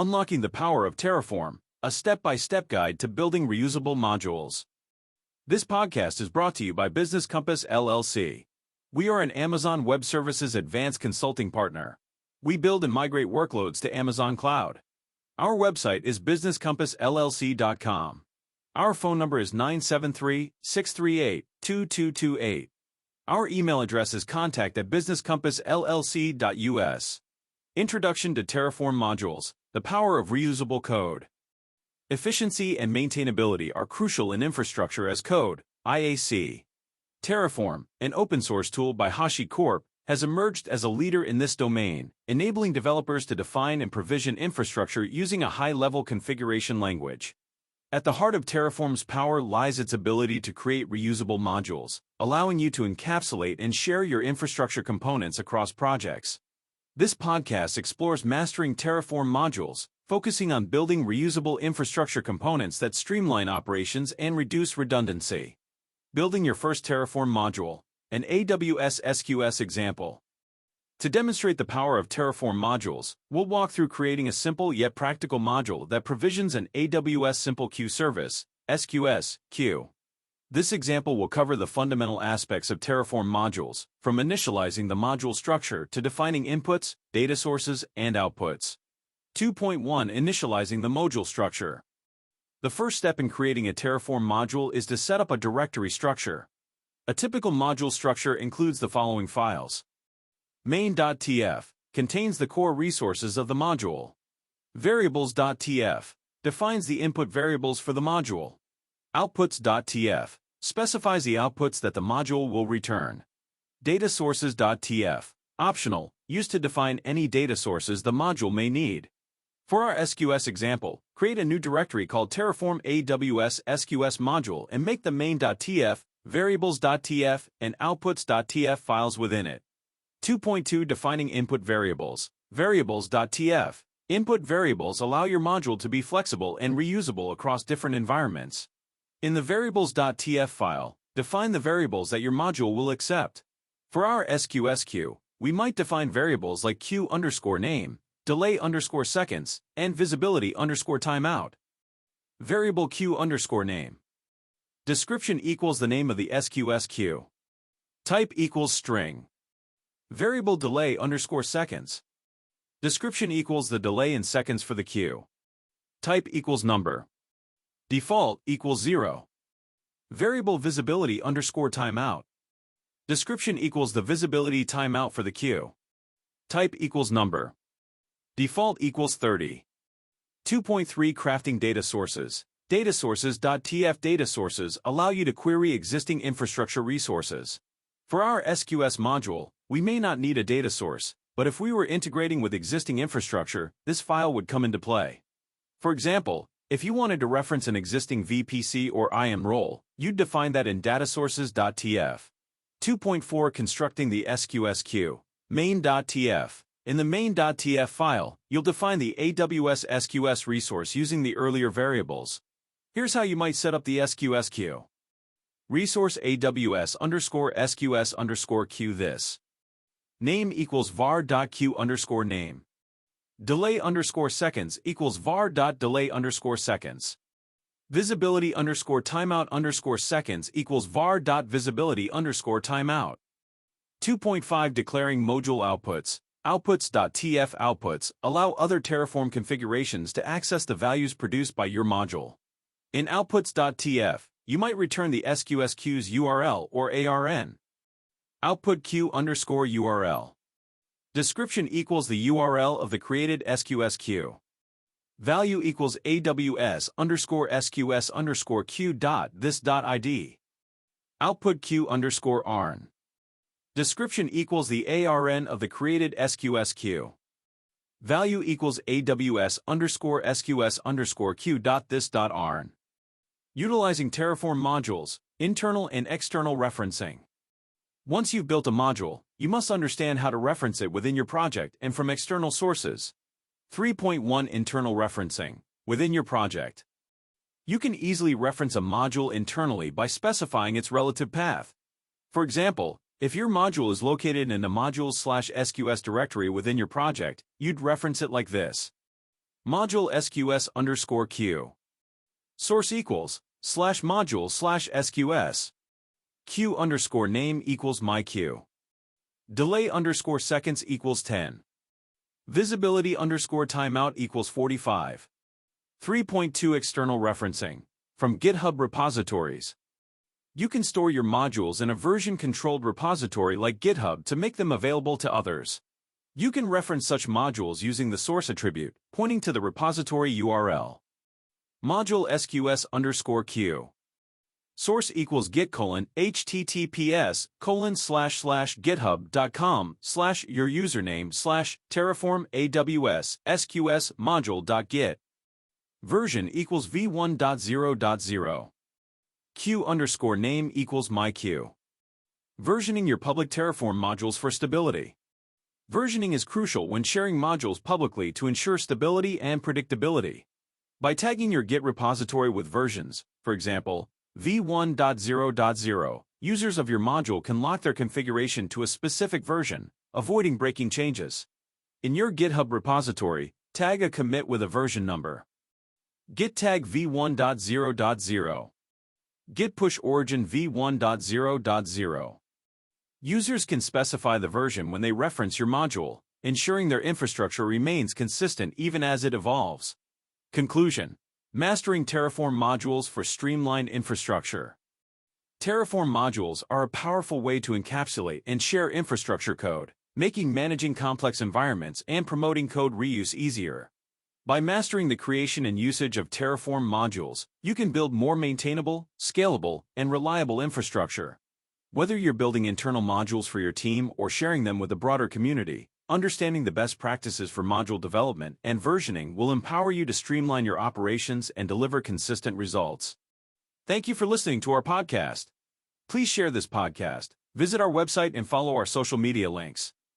Unlocking the Power of Terraform, a step-by-step guide to building reusable modules. This podcast is brought to you by Business Compass LLC. We are an Amazon Web Services advanced consulting partner. We build and migrate workloads to Amazon Cloud. Our website is businesscompassllc.com. Our phone number is 973-638-2228. Our email address is contact@businesscompassllc.us. Introduction to Terraform Modules, the Power of Reusable Code. Efficiency and maintainability are crucial in infrastructure as code, IAC. Terraform, an open-source tool by HashiCorp, has emerged as a leader in this domain, enabling developers to define and provision infrastructure using a high-level configuration language. At the heart of Terraform's power lies its ability to create reusable modules, allowing you to encapsulate and share your infrastructure components across projects. This podcast explores mastering Terraform modules, focusing on building reusable infrastructure components that streamline operations and reduce redundancy. Building your first Terraform module, an AWS SQS example. To demonstrate the power of Terraform modules, we'll walk through creating a simple yet practical module that provisions an AWS Simple Queue Service, SQS, queue. This example will cover the fundamental aspects of Terraform modules, from initializing the module structure to defining inputs, data sources, and outputs. 2.1 Initializing the module structure. The first step in creating a Terraform module is to set up a directory structure. A typical module structure includes the following files. Main.tf contains the core resources of the module. Variables.tf defines the input variables for the module. Outputs.tf specifies the outputs that the module will return. Datasources.tf, optional, used to define any data sources the module may need. For our SQS example, create a new directory called Terraform AWS SQS module and make the main.tf, variables.tf, and outputs.tf files within it. 2.2 Defining input variables. Variables.tf. Input variables allow your module to be flexible and reusable across different environments. In the variables.tf file, define the variables that your module will accept. For our SQS queue, we might define variables like queue_name, delay_seconds, and visibility_timeout. Variable queue_name. Description equals the name of the SQS queue. Type equals string. Variable delay_seconds. Description equals the delay in seconds for the queue. Type equals number. Default equals 0. Variable visibility_timeout. Description equals the visibility timeout for the queue. Type equals number. Default equals 30. 2.3 Crafting data sources. Datasources.tf data sources allow you to query existing infrastructure resources. For our SQS module, we may not need a data source, but if we were integrating with existing infrastructure, this file would come into play. For example, if you wanted to reference an existing VPC or IAM role, you'd define that in datasources.tf. 2.4 Constructing the SQS queue. Main.tf. In the main.tf file, you'll define the AWS SQS resource using the earlier variables. Here's how you might set up the SQS queue. Resource AWS_SQS_queue this. Name equals var.queue_name. Delay_seconds equals var.delay_seconds. Visibility_timeout_seconds equals var.visibility_timeout. 2.5 Declaring module outputs. Outputs.tf outputs allow other Terraform configurations to access the values produced by your module. In outputs.tf, you might return the SQS queue's URL or ARN. Output queue_URL. Description equals the URL of the created SQS queue. Value equals AWS_SQS_queue.this.id. Output queue_ARN. Description equals the ARN of the created SQS queue. Value equals AWS_SQS_queue.this.ARN. Utilizing Terraform modules, internal and external referencing. Once you've built a module, you must understand how to reference it within your project and from external sources. 3.1 Internal referencing. Within your project, you can easily reference a module internally by specifying its relative path. For example, if your module is located in a modules/SQS directory within your project, you'd reference it like this. module SQS_Q. Source equals /module/SQS. Q_name equals myQ. Delay _seconds equals 10. Visibility _timeout equals 45. 3.2 External referencing. From GitHub repositories. You can store your modules in a version-controlled repository like GitHub to make them available to others. You can reference such modules using the source attribute, pointing to the repository URL. Module SQS_Q. Source equals git://github.com/your username/Terraform AWS SQS module.git. Version equals v1.0.0. Q_name equals myQ. Versioning your public Terraform modules for stability. Versioning is crucial when sharing modules publicly to ensure stability and predictability. By tagging your Git repository with versions, for example, v1.0.0, users of your module can lock their configuration to a specific version, avoiding breaking changes. In your GitHub repository, tag a commit with a version number. Git tag v1.0.0. Git push origin v1.0.0. Users can specify the version when they reference your module, ensuring their infrastructure remains consistent even as it evolves. Conclusion: mastering Terraform modules for streamlined infrastructure. Terraform modules are a powerful way to encapsulate and share infrastructure code, making managing complex environments and promoting code reuse easier. By mastering the creation and usage of Terraform modules, you can build more maintainable, scalable, and reliable infrastructure. Whether you're building internal modules for your team or sharing them with the broader community, understanding the best practices for module development and versioning will empower you to streamline your operations and deliver consistent results. Thank you for listening to our podcast. Please share this podcast, visit our website, and follow our social media links.